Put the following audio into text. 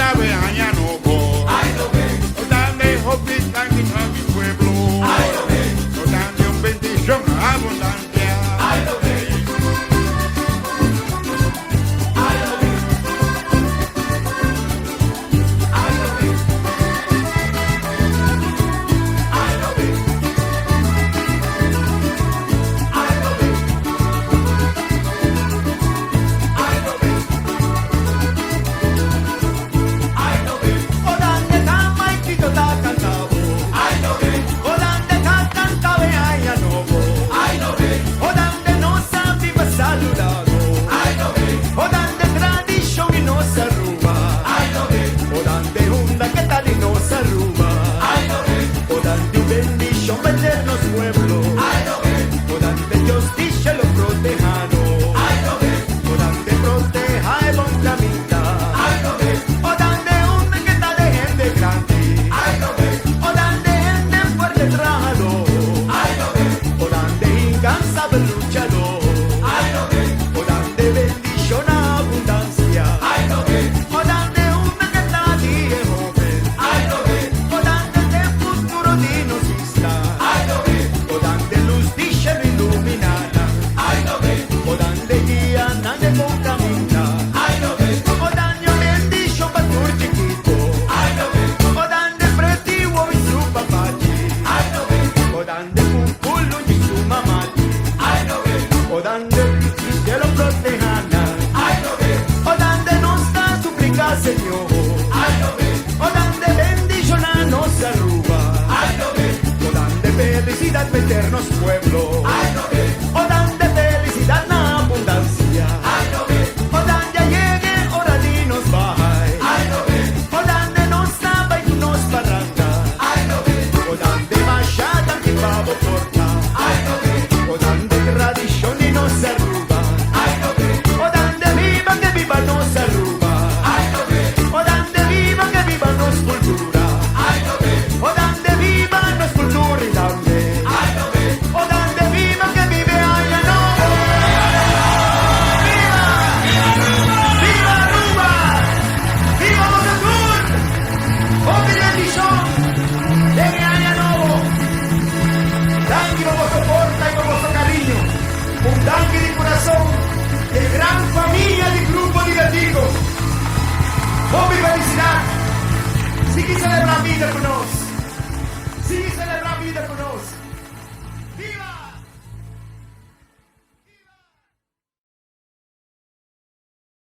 sabe aña no go. Ay, no ve. Dame hospital que no mi pueblo. Ay, no ve. Dame un bendición abundancia. Ay, no ve. Ay, no ve. Ay, no ve. Ay, no ve. Ay, no ve. Ay, no ve. Ay, no ve. Odande tama ikito ta cantavo. Ay, no ve. Odande ta cantave ay anovo. Ay, no ve. Odande no sabiva saludado. Ay, no ve. Odande tradition y no se arruga. Ay, no ve. Odande hunda que tal y no se arruga. Ay, no ve. Odande bendición meternos pueblo. Ay, no ve. Odande justicia lo protejano. Ay, no ve. Odande proteja el bon camina. Ay, no ve. Odande hunda que tal de gente grande. Ay, no ve. Odande gente fuerte trabajador. Ay, no ve. Odande incansable luchador. Ay, no ve. Odande bendición abundancia. Ay, no ve. Odande una que está aquí es joven. Ay, no ve. Odande de futuro dinos está. Ay, no ve. Odande luz dice lo iluminada. Ay, no ve. Odande guía nadie con camina. Ay, no ve. Odande bendición para tu chiquito. Ay, no ve. Odande pretivo y su papachi. Ay, no ve. Odande cuculo y su mamá. Ay, no ve. Odande que lo protejana. Ay, no ve. Odande no está suplica Señor. Ay, no ve. Odande bendición no se arruga. Ay, no ve. Odande felicidad meternos pueblo. Ay, no ve. Odande felicidad na abundancia. Ay, no ve. Odande llegue hora dinos baja. Ay, no ve. Odande nos sabe y nos barranca. Ay, no ve. Odande machada que pavo corta. Ay, no ve. Odande tradición y no se arruga. Ay, no ve. Odande viva que viva no se arruga. Ay, no ve. Odande viva que viva no es cultura. Ay, no ve. Odande viva no es cultura y dande. Ay, no ve. Odande viva que vive allá no. ¡Viva! ¡Viva Aruba! ¡Viva Monatur! ¡Open bendición! ¡Llegue allá no! Dangi como soporta y como so cariño. Un dangi de corazón. De gran familia de grupo de gaticos. ¡Open felicidad! Sigui celebrar a vida con nós. Sigui celebrar a vida con nós. Viva!